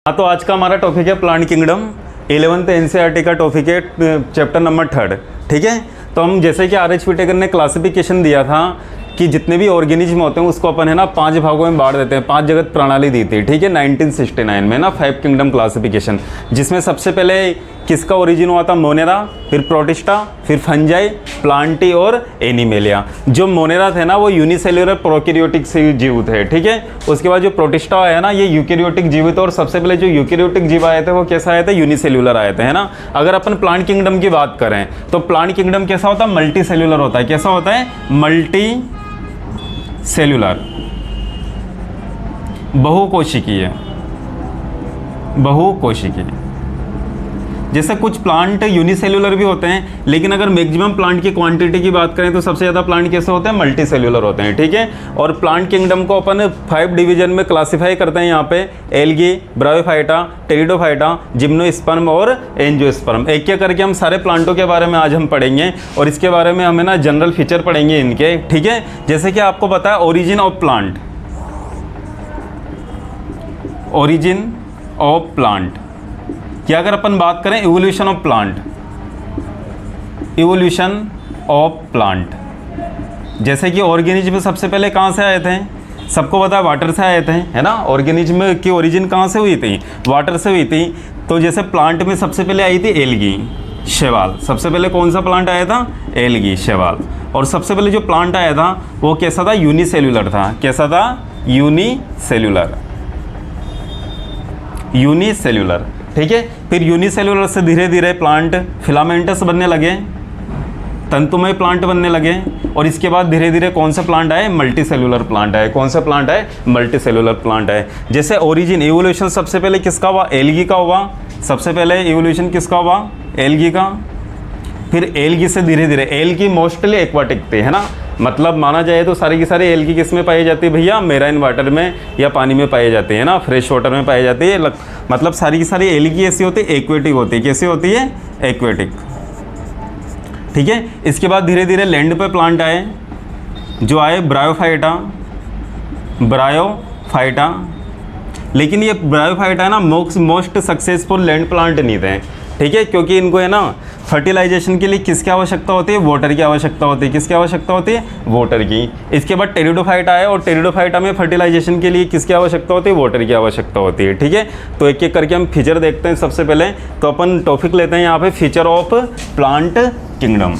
हाँ, तो आज का हमारा टॉपिक है प्लांट किंगडम। 11th एनसीईआरटी का टॉपिक है, चैप्टर नंबर 3। ठीक है, तो हम जैसे कि आर एच विटेकर ने क्लासिफिकेशन दिया था कि जितने भी ऑर्गेनिज्म होते हैं उसको अपन है ना 5 भागों में बांट देते हैं। 5 जगत प्रणाली दी थी, ठीक है, 1969 में ना 5 किंगडम क्लासिफिकेशन, जिसमें सबसे पहले किसका ओरिजिन हुआ था? मोनेरा, फिर प्रोटिस्टा, फिर फंजाई, प्लांटी और एनिमेलिया। जो मोनेरा थे ना वो यूनिसेल्युलर प्रोकैरियोटिक जीव थे, ठीक है। उसके बाद जो प्रोटिस्टा आया ना ये यूकैरियोटिक जीव थे, और सबसे पहले जो यूकैरियोटिक जीव आए थे वो कैसा आए थे? यूनिसेल्युलर आए थे, है ना। अगर अपन प्लांट किंगडम की बात करें तो प्लांट किंगडम कैसा होता है? मल्टी सेल्युलर होता है। कैसा होता है? Multi cellular, बहुकोशिकीय। बहुकोशिकीय जैसे कुछ प्लांट यूनिसेल्युलर भी होते हैं, लेकिन अगर मैक्सिमम प्लांट की क्वांटिटी की बात करें तो सबसे ज़्यादा प्लांट कैसे होते हैं? मल्टी सेल्युलर होते हैं, ठीक है। और प्लांट किंगडम को अपन 5 डिवीजन में क्लासीफाई करते हैं यहाँ पे: एल्गी, ब्रायोफाइटा, टेरिडोफाइटा, जिम्नोस्पर्म और एंजियोस्पर्म। एक एक करके हम सारे प्लांटों के बारे में आज हम पढ़ेंगे, और इसके बारे में हमें ना जनरल फीचर पढ़ेंगे इनके, ठीक है। जैसे कि आपको पता है origin of plant, origin of plant कि अगर अपन बात करें evolution of plant, evolution of plant, जैसे कि ऑर्गेनिज्म सबसे पहले कहाँ से आए थे? सबको पता है वाटर से आए थे, है ना। ऑर्गेनिज्म की ओरिजिन कहाँ से हुई थी? वाटर से हुई थी। तो जैसे प्लांट में सबसे पहले आई थी एल्गी, शैवाल। सबसे पहले कौन सा प्लांट आया था? एल्गी, शैवाल। और सबसे पहले जो प्लांट आया था वो कैसा था? यूनिसेल्युलर था। कैसा था? यूनिसेल्युलर, यूनिसेल्युलर, ठीक है। फिर यूनिसेल्युलर से धीरे धीरे प्लांट फिलामेंटस बनने लगे, तंतुमय प्लांट बनने लगे, और इसके बाद धीरे धीरे कौन सा प्लांट आए? मल्टी सेल्युलर प्लांट आए। कौन सा प्लांट आए? मल्टी सेल्युलर प्लांट आए। जैसे ओरिजिन, इवोल्यूशन सबसे पहले किसका हुआ? एल्गी का हुआ। सबसे पहले इवोल्यूशन किसका हुआ? एल्गी का। फिर एल्गी से धीरे धीरे, एल्गी मोस्टली एक्वाटिक थे, है ना। मतलब माना जाए तो सारी की सारी एल्गी किस में पाई जाती है भैया? मेराइन वाटर में या पानी में पाई जाती है ना, फ्रेश वाटर में पाई जाती है। मतलब सारी की सारी एल्गी ऐसी होती है, एक्वेटिक होती है। कैसी होती है? एक्वेटिक, ठीक है। इसके बाद धीरे धीरे लैंड पे प्लांट आए, जो आए ब्रायोफाइटा, ब्रायोफाइटा। लेकिन ये ब्रायोफाइटा है ना मोस्ट सक्सेसफुल लैंड प्लांट नहीं थे, ठीक है, क्योंकि इनको है ना फर्टिलाइजेशन के लिए किसकी आवश्यकता होती है? वाटर की आवश्यकता होती है। किसकी आवश्यकता होती है? वाटर की। इसके बाद टेरिडोफाइटा आया, और टेरिडोफाइटा में फर्टिलाइजेशन के लिए किसकी आवश्यकता होती है? वाटर की आवश्यकता होती है, ठीक है। तो एक एक करके हम फीचर देखते हैं। सबसे पहले तो अपन टॉपिक लेते हैं यहाँ pay feature of plant kingdom.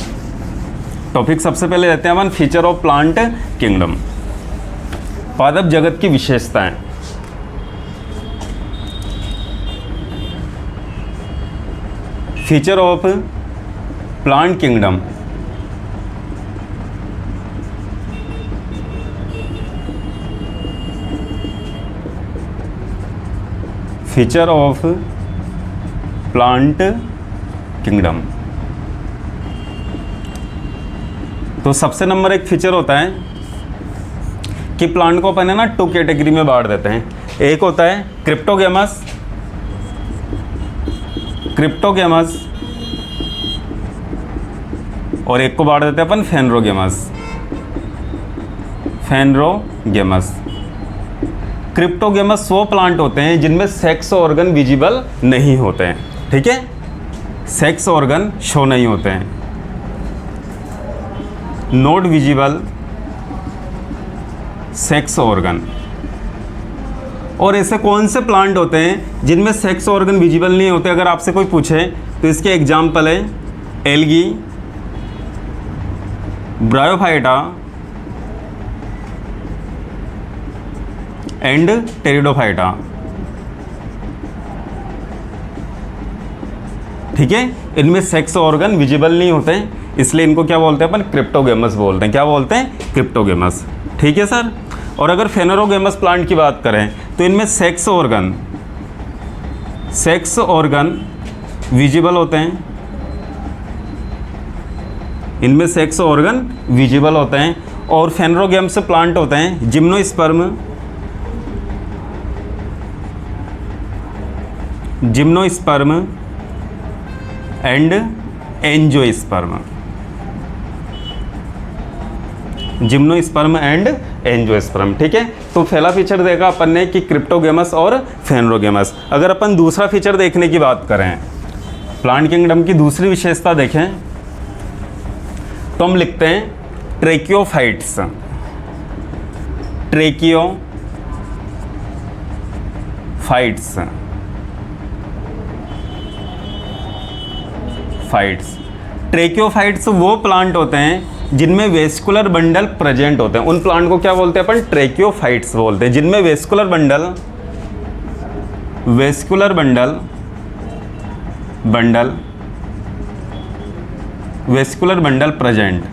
Topic सबसे पहले लेते हैं अपन फीचर ऑफ प्लांट किंगडम, पादप जगत की विशेषताएं। Feature of plant kingdom, feature of plant kingdom. तो सबसे नंबर एक फीचर होता है कि प्लांट को अपन है ना 2 कैटेगरी में बांट देते हैं। एक होता है क्रिप्टोगेमस, क्रिप्टोगेमस, और एक को बांट देते हैं अपन फेनरोगेमस, फेनरोगेमस। क्रिप्टोगेमस 100 प्लांट होते हैं जिनमें सेक्स ऑर्गन विजिबल नहीं होते हैं, ठीक है, सेक्स ऑर्गन शो नहीं होते हैं, नॉट विजिबल सेक्स ऑर्गन। और ऐसे कौन से प्लांट होते हैं जिनमें सेक्स ऑर्गन विजिबल नहीं होते? अगर आपसे कोई पूछे तो इसके एग्जाम्पल है एल्गी, ब्रायोफाइटा एंड टेरिडोफाइटा, ठीक है। इनमें सेक्स ऑर्गन विजिबल नहीं होते हैं, इसलिए इनको क्या बोलते हैं अपन? क्रिप्टोगेमस बोलते हैं। क्या बोलते हैं? क्रिप्टोगेमस, ठीक है सर। और अगर फेनरोगेमस प्लांट की बात करें तो इनमें सेक्स ऑर्गन विजिबल होते हैं, इनमें सेक्स ऑर्गन विजिबल होते हैं। और फेनरोगेमस प्लांट होते हैं gymnosperm, gymnosperm and angiosperm, gymnosperm and angiosperm. ठीक है, तो पहला फीचर देखा अपन ने कि क्रिप्टोगेमस और फेनरोगेमस। अगर अपन दूसरा फीचर देखने की बात करें, प्लांट किंगडम की दूसरी विशेषता देखें तो हम लिखते हैं ट्रेकियोफाइट्स। ट्रेकियोफाइट्स ट्रेकियोफाइट्स वो प्लांट होते हैं जिनमें वेस्कुलर बंडल प्रेजेंट होते हैं। उन प्लांट को क्या बोलते हैं अपन? ट्रेकियोफाइट्स बोलते हैं, जिनमें वेस्कुलर बंडल प्रेजेंट।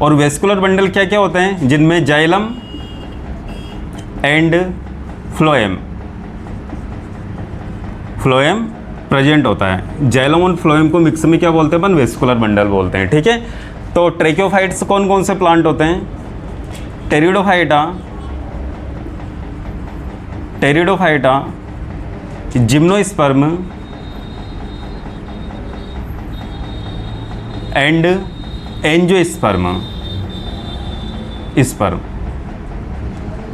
और वेस्कुलर बंडल क्या क्या होते हैं? जिनमें जाइलम एंड फ्लोएम प्रेजेंट होता है। जाइलम और फ्लोएम को मिक्स में क्या बोलते हैं अपन? वेस्कुलर बंडल बोलते हैं। ठीक है, तो ट्रेकियोफाइट्स कौन कौन से प्लांट होते हैं? Pteridophyta, gymnosperm and angiosperm.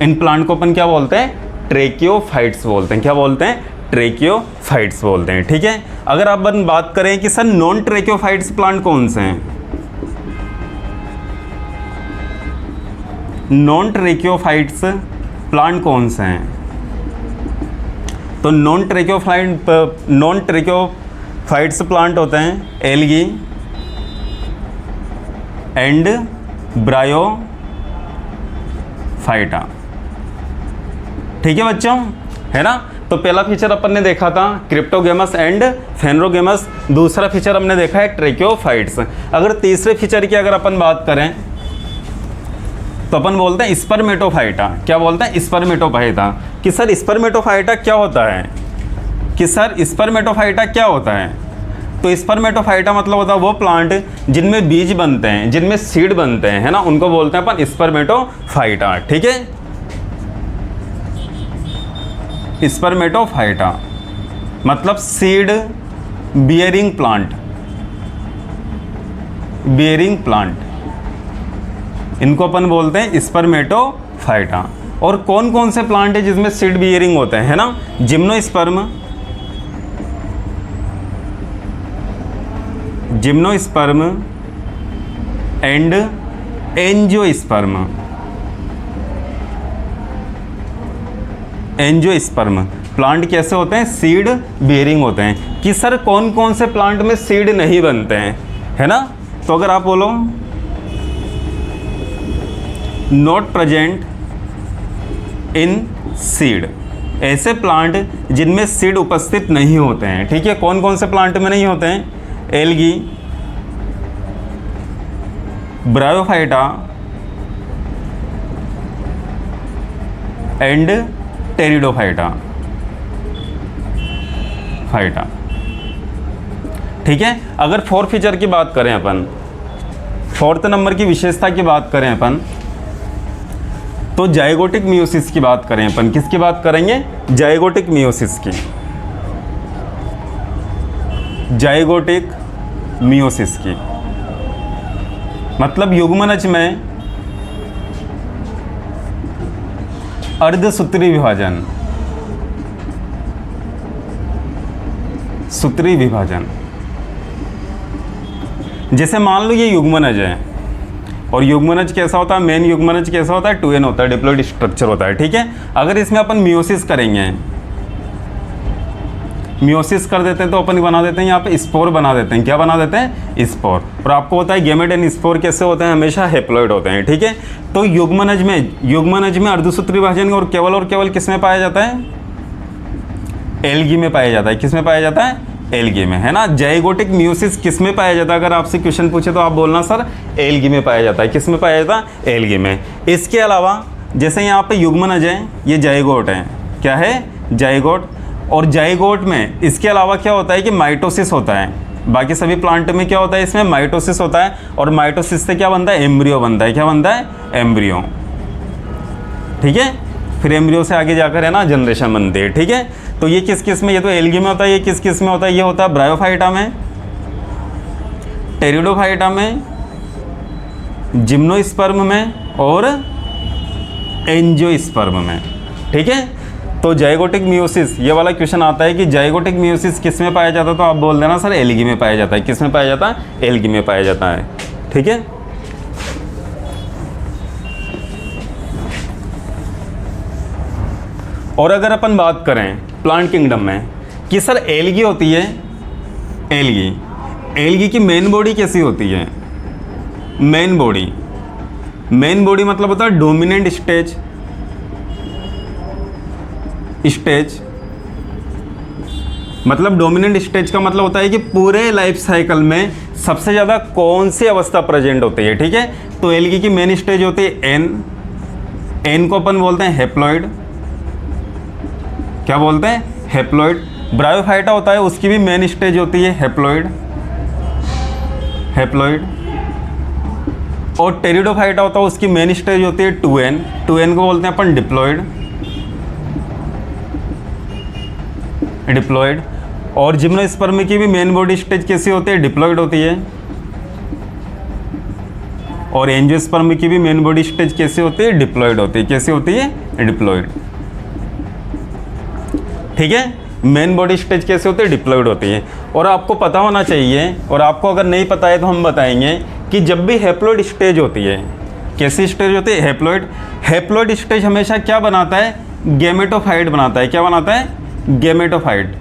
In plant को अपन क्या बोलते हैं? ट्रेकियोफाइट्स बोलते हैं। क्या बोलते हैं? ट्रेकियोफाइट्स बोलते हैं। ठीक है, अगर अपन बात करें कि सर नॉन ट्रेकियोफाइट्स प्लांट कौन से हैं? नॉन ट्रेकियोफाइट्स प्लांट कौन से हैं? तो नॉन ट्रेकियोफाइट्स प्लांट होते हैं एल्गी एंड ब्रायोफाइटा। ठीक है बच्चों, है ना? तो पहला फीचर अपन ने देखा था क्रिप्टोगेमस एंड फेनरोगेमस। दूसरा फीचर हमने देखा है ट्रेकियोफाइट्स। अगर तीसरे फीचर की अगर अपन बात करें तो अपन बोलते हैं स्पर्मेटोफाइटा। क्या बोलते हैं? स्पर्मेटोफाइटा। कि सर स्पर्मेटोफाइटा क्या होता है? तो स्पर्मेटोफाइटा मतलब होता है वो प्लांट जिनमें बीज बनते हैं, जिनमें सीड बनते हैं, है ना, उनको बोलते हैं अपन स्पर्मेटोफाइटा। ठीक है, स्पर्मेटोफाइटा मतलब सीड बियरिंग प्लांट, इनको अपन बोलते हैं स्पर्मेटोफाइटा। और कौन कौन से प्लांट है जिसमें सीड बियरिंग होते हैं, है ना? जिम्नोस्पर्म एंड एंजियोस्पर्म प्लांट कैसे होते हैं? सीड बियरिंग होते हैं। कि सर कौन कौन से प्लांट में सीड नहीं बनते हैं, है ना? तो अगर आप बोलो नॉट प्रेजेंट इन सीड, ऐसे प्लांट जिनमें सीड उपस्थित नहीं होते हैं। ठीक है, कौन कौन से प्लांट में नहीं होते हैं? Algae, bryophyta and pteridophyta. ठीक है, अगर फोर्थ फीचर की बात करें अपन, फोर्थ नंबर की विशेषता की बात करें अपन, तो जाइगोटिक मियोसिस की बात करें अपन। किसकी बात करेंगे? जाइगोटिक मियोसिस की मतलब युग्मनज में अर्धसूत्री विभाजन। जैसे मान लो ये युग्मनज है, और युग्मनज कैसा होता है? मेन युग्मनज कैसा होता है? 2n होता है, डिप्लॉइड स्ट्रक्चर होता है। ठीक है, अगर इसमें अपन मियोसिस कर देते हैं तो अपन बना देते हैं यहाँ पे स्पोर बना देते हैं। क्या बना देते हैं? स्पोर। और आपको होता है गैमेट एंड स्पोर कैसे होते हैं? हमेशा हैप्लॉइड होते हैं। ठीक है, तो युग्मनज में अर्धसूत्री विभाजन और केवल किस में पाया जाता है? एल्गी में पाया जाता है। किस में पाया जाता है? एल्गी में, है ना? जाइगोटिक मियोसिस किस में पाया जाता है? अगर आपसे क्वेश्चन पूछे तो आप बोलना सर एल्गी में पाया जाता है। किस में पाया जाता है? एल्गी में। इसके अलावा जैसे यहाँ पे युग्मनज है, ये जाइगोट है। क्या है? जाइगोट। और जाइगोट में इसके अलावा क्या होता है कि माइटोसिस होता है। बाकी सभी प्लांट में क्या होता है? इसमें माइटोसिस होता है, और माइटोसिस से क्या बनता है? एम्ब्रियो बनता है। क्या बनता है? एम्ब्रियो। ठीक है, फिर एम्ब्रियो से आगे जाकर, है ना, जनरेशन बनती है। ठीक है, तो ये किस किस में? ये तो एल्गी में होता है। ये किस किस में होता है? ये होता है ब्रायोफाइटा में, टेरिडोफाइटा में जिम्नोस्पर्म में और एंजियोस्पर्म में। ठीक है, तो जाइगोटिक मियोसिस, ये वाला क्वेश्चन आता है कि जाइगोटिक मियोसिस किस में पाया जाता है, तो आप बोल देना सर एल्गी में पाया जाता है। किस में पाया जाता है? एल्गी में पाया जाता है। ठीक है, और अगर अपन बात करें प्लांट किंगडम में कि सर एल्गी होती है, एल्गी की मेन बॉडी कैसी होती है? मेन बॉडी मतलब होता है डोमिनेंट स्टेज। मतलब डोमिनेंट स्टेज का मतलब होता है कि पूरे लाइफ साइकिल में सबसे ज़्यादा कौन सी अवस्था प्रेजेंट होती है। ठीक है, तो एल्गी की मेन स्टेज होती है एन को अपन बोलते हैं हेप्लॉइड। क्या बोलते हैं? हेप्लॉइड। ब्रायोफाइटा होता है, उसकी भी मेन स्टेज होती है हेप्लॉइड। और टेरिडोफाइटा होता है, उसकी मेन स्टेज होती है 2n को बोलते हैं अपन डिप्लॉइड। और जिम्नोस्पर्म की भी मेन बॉडी स्टेज कैसी होती है? डिप्लॉइड होती है। और एंजियोस्पर्म की भी मेन बॉडी स्टेज कैसी होती है? डिप्लॉइड होती है। कैसी होती है? डिप्लॉइड। ठीक है, मेन बॉडी स्टेज कैसे होती है? डिप्लॉइड होती है। और आपको पता होना चाहिए, और आपको अगर नहीं पता है तो हम बताएंगे कि जब भी हैप्लॉइड स्टेज होती है, कैसी स्टेज होती है? हैप्लॉइड स्टेज हमेशा क्या बनाता है? गैमेटोफाइट बनाता है। क्या बनाता है? गैमेटोफाइट।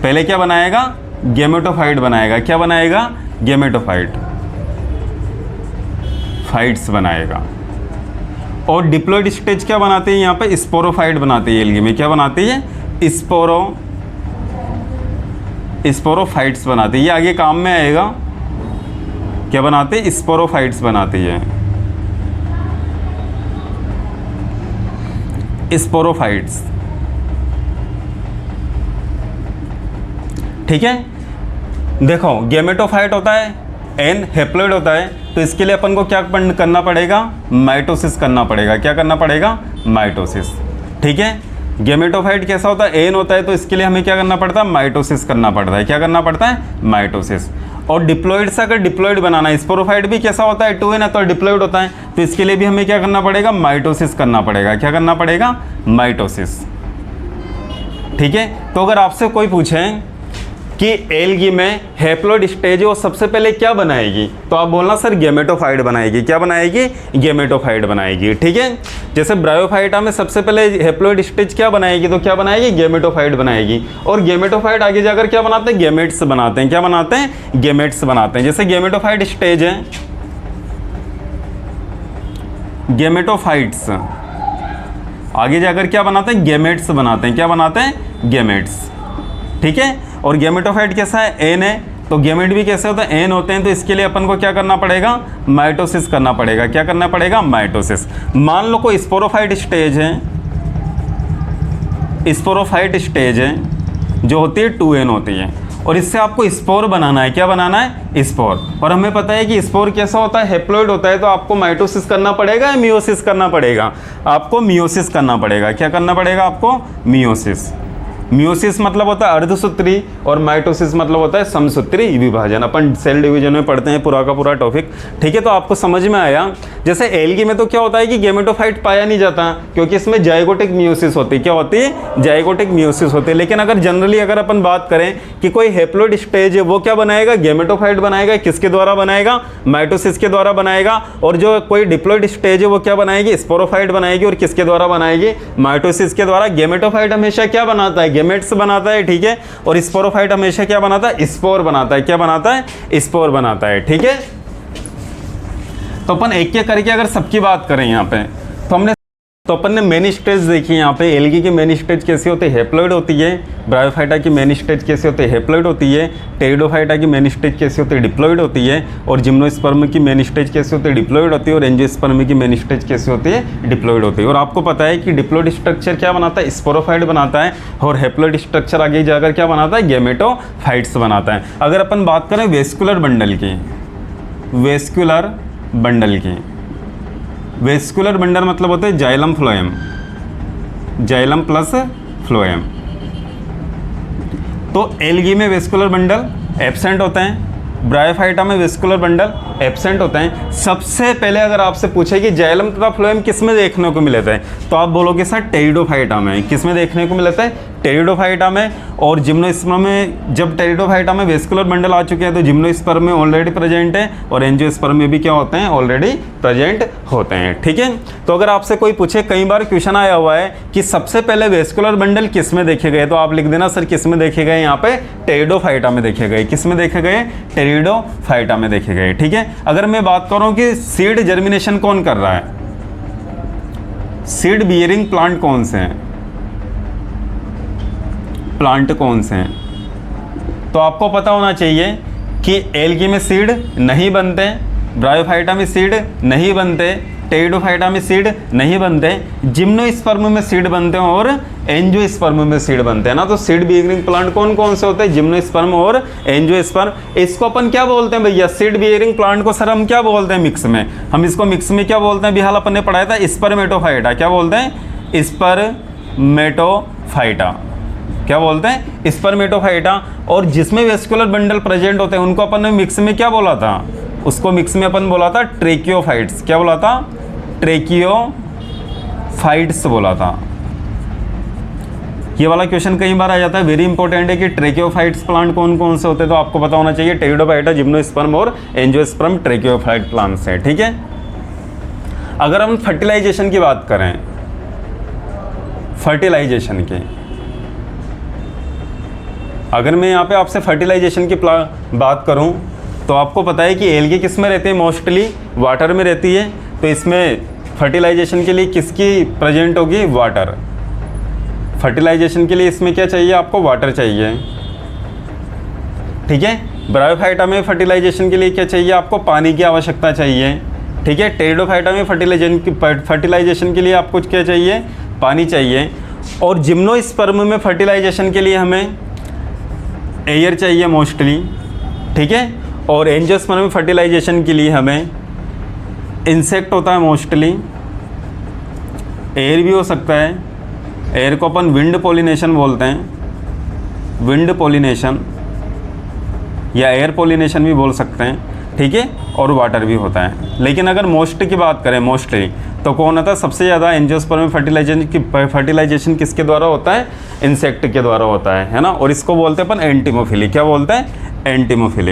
पहले क्या बनाएगा? गैमेटोफाइट बनाएगा। क्या बनाएगा? गैमेटोफाइट, फाइट्स बनाएगा। और डिप्लॉइड स्टेज क्या बनाती है? यहाँ पे स्पोरोफाइट बनाती है एल्गी में। क्या बनाती है? स्पोरोफाइट्स बनाती है। ये आगे काम में आएगा। क्या बनाती है? स्पोरोफाइट्स बनाती है, स्पोरोफाइट्स। ठीक है, देखो गैमेटोफाइट होता है, एन हेप्लॉइड होता है, तो इसके लिए अपन को क्या करना पड़ेगा? माइटोसिस करना पड़ेगा। क्या करना पड़ेगा? माइटोसिस। ठीक है, गैमेटोफाइट कैसा होता है? एन होता है, तो इसके लिए हमें क्या करना पड़ता है? माइटोसिस करना पड़ता है। क्या करना पड़ता है? माइटोसिस। और डिप्लॉइड से अगर डिप्लॉइड बनाना है, स्पोरोफाइट भी कैसा होता है? 2n है, तो डिप्लॉइड होता है, तो इसके लिए भी हमें क्या करना पड़ेगा? माइटोसिस करना पड़ेगा। क्या करना पड़ेगा? माइटोसिस। ठीक है, तो अगर आपसे कोई पूछे कि एल्गी में हैप्लॉइड स्टेज है, वो सबसे पहले क्या बनाएगी, तो आप बोलना सर गैमेटोफाइट बनाएगी। क्या बनाएगी? गैमेटोफाइट बनाएगी। ठीक है, जैसे ब्रायोफाइटा में सबसे पहले हैप्लॉइड स्टेज क्या बनाएगी, तो क्या बनाएगी? गैमेटोफाइट बनाएगी। और गैमेटोफाइट आगे जाकर क्या बनाते हैं? गैमेट्स बनाते हैं। क्या बनाते हैं? गैमेट्स बनाते हैं। जैसे गैमेटोफाइट स्टेज है, गैमेटोफाइट्स आगे जाकर क्या बनाते हैं? गैमेट्स बनाते हैं। क्या बनाते हैं? गैमेट्स। ठीक है, और गैमेटोफाइट कैसा है? एन है, तो गैमेट भी कैसे होता है? एन होते हैं, तो इसके लिए अपन को क्या करना पड़ेगा? माइटोसिस करना पड़ेगा। क्या करना पड़ेगा? माइटोसिस। मान लो कोई स्पोरोफाइट स्टेज है, जो होती है 2n होती है, और इससे आपको स्पोर बनाना है। क्या बनाना है? स्पोर। और हमें पता है कि स्पोर कैसा होता है? हैप्लॉइड होता है, तो आपको माइटोसिस करना पड़ेगा या मियोसिस करना पड़ेगा? आपको मियोसिस करना पड़ेगा। क्या करना पड़ेगा आपको? मियोसिस। मियोसिस मतलब होता है अर्धसूत्री, और माइटोसिस मतलब होता है समसूत्री विभाजन। अपन सेल डिवीजन में पढ़ते हैं पूरा का पूरा टॉपिक। ठीक है, तो आपको समझ में आया। जैसे एल्गी में तो क्या होता है कि गैमेटोफाइट पाया नहीं जाता, क्योंकि इसमें जाइगोटिक मियोसिस होती है। क्या होती है? जाइगोटिक मियोसिस होती है। लेकिन अगर जनरली अगर अपन बात करें कि कोई हैप्लॉइड स्टेज है, वो क्या बनाएगा? गैमेटोफाइट बनाएगा। किसके द्वारा बनाएगा? माइटोसिस के द्वारा बनाएगा। और जो कोई डिप्लॉइड स्टेज है, वो क्या बनाएगी? स्पोरोफाइट बनाएगी। और किसके द्वारा बनाएगी? माइटोसिस के द्वारा। गैमेटोफाइट हमेशा क्या बनाता है? गैमेट्स बनाता है। ठीक है, और स्पोरोफाइट हमेशा क्या बनाता है? स्पोर बनाता है। क्या बनाता है? स्पोर बनाता है। ठीक है, तो अपन एक एक करके अगर सबकी बात करें यहाँ पे, तो अपन ने मेन स्टेज देखी यहाँ पे। एल्गी की मेन स्टेज कैसी होती है? हैप्लॉइड होती है। ब्रायोफाइटा की मेन स्टेज कैसी होती है? हैप्लॉइड होती है। टेरिडोफाइटा की मेन स्टेज कैसी होती है? डिप्लॉइड होती है। और जिम्नोस्पर्म की मेन स्टेज कैसी होती है? डिप्लॉइड होती है। और एंजियोस्पर्म की मेन स्टेज कैसी होती है? डिप्लॉइड होती है। और आपको पता है कि डिप्लॉइड स्ट्रक्चर क्या बनाता है? स्पोरोफाइट बनाता है। और हैप्लॉइड स्ट्रक्चर आगे जाकर क्या बनाता है? गैमेटोफाइट्स बनाता है। अगर अपन बात करें वेस्कुलर बंडल की, वेस्कुलर बंडल मतलब होता है xylem phloem, xylem plus phloem. तो एल्गी में वेस्कुलर बंडल एब्सेंट होते हैं, ब्रायोफाइटा में वेस्कुलर बंडल एब्सेंट होते हैं। सबसे पहले अगर आपसे पूछे कि जाइलम तथा फ्लोएम किस में देखने को मिले थे, तो आप बोलोगे सर टेरिडोफाइटा में। किस में देखने को मिले थे? टेरिडोफाइटा में। और जिम्नोस्पर्म में, जब टेरिडोफाइटा में वेस्कुलर बंडल आ चुके हैं तो जिम्नोस्पर्म में ऑलरेडी प्रेजेंट है, और एंजियोस्पर्म में भी क्या होते हैं? ऑलरेडी प्रेजेंट होते हैं। ठीक है, तो अगर आपसे कोई पूछे, कई बार क्वेश्चन आया हुआ है कि सबसे पहले वेस्कुलर बंडल किस में देखे गए, तो आप लिख देना सर किस में देखे गए, यहाँ पे टेरिडोफाइटा में देखे गए। किस में देखे गए? टेरिडोफाइटा में देखे गए। ठीक है, अगर मैं बात करूं कि सीड जर्मिनेशन कौन कर रहा है, सीड बियरिंग प्लांट कौन से हैं, प्लांट कौन से हैं, तो आपको पता होना चाहिए कि एल्गी में सीड नहीं बनते, ब्रायोफाइटा में सीड नहीं बनते, टेरिडोफाइटा में सीड नहीं बनते, जिम्नोस्पर्म में सीड बनते हैं और एंजियोस्पर्म में सीड बनते हैं ना। तो सीड बियरिंग प्लांट कौन कौन से होते हैं? जिम्नोस्पर्म और एंजियोस्पर्म। इसको अपन क्या बोलते हैं भैया? सीड बियरिंग प्लांट को सर हम क्या बोलते हैं मिक्स में? हम इसको मिक्स में क्या बोलते हैं? बिहाल अपन ने पढ़ाया था स्पर्मेटोफाइटा। क्या बोलते हैं? स्पर्मेटोफाइटा। क्या बोलते हैं? स्पर्मेटोफाइटा। और जिसमें वेस्कुलर बंडल प्रेजेंट होते हैं उनको अपन ने मिक्स में क्या बोला था? उसको मिक्स में अपन बोला था ट्रेकियोफाइट्स। क्या बोला था? ट्रेकियोफाइट्स बोला था। ये वाला क्वेश्चन कई बार आ जाता है, वेरी इंपॉर्टेंट है कि ट्रेकियोफाइट्स प्लांट कौन कौन से होते हैं, तो आपको पता होना चाहिए टेरिडोफाइटा, जिम्नोस्पर्म और एंजियोस्पर्म ट्रेकियोफाइट प्लांट्स हैं। ठीक है, अगर हम फर्टिलाइजेशन की बात करें, फर्टिलाइजेशन की, अगर मैं यहाँ पे आपसे फर्टिलाइजेशन की बात करूँ तो आपको पता है कि एल्गी किस में रहती है? मोस्टली वाटर में रहती है। तो इसमें फर्टिलाइजेशन के लिए किसकी प्रेजेंट होगी? वाटर। फर्टिलाइजेशन के लिए इसमें क्या चाहिए आपको? वाटर चाहिए। ठीक है, ब्रायोफाइटा में फर्टिलाइजेशन के लिए क्या चाहिए आपको? पानी की आवश्यकता चाहिए। ठीक है, टेरिडोफाइटा में फर्टिलाइजेशन के लिए आपको क्या चाहिए? पानी चाहिए। और जिम्नोस्पर्म में फर्टिलाइजेशन के लिए हमें एयर चाहिए मोस्टली। ठीक है, और एंजियोस्पर्म में फर्टिलाइजेशन के लिए हमें इंसेक्ट होता है मोस्टली। एयर भी हो सकता है, एयर को अपन विंड पोलिनेशन बोलते हैं, विंड पोलिनेशन या एयर पोलिनेशन भी बोल सकते हैं। ठीक है, और वाटर भी होता है। लेकिन अगर मोस्ट की बात करें, मोस्टली तो कौन होता है? सबसे ज़्यादा एंजियोस्पर्म में फर्टिलाइजेशन किसके द्वारा होता है? इंसेक्ट के द्वारा होता है ना। और इसको बोलते हैं अपन एंटीमोफिली। क्या बोलते हैं? एंटीमोफिली।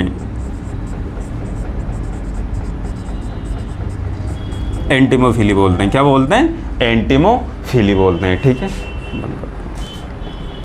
एंटीमोफिली बोलते हैं। क्या बोलते हैं? एंटीमोफिली बोलते हैं। ठीक है।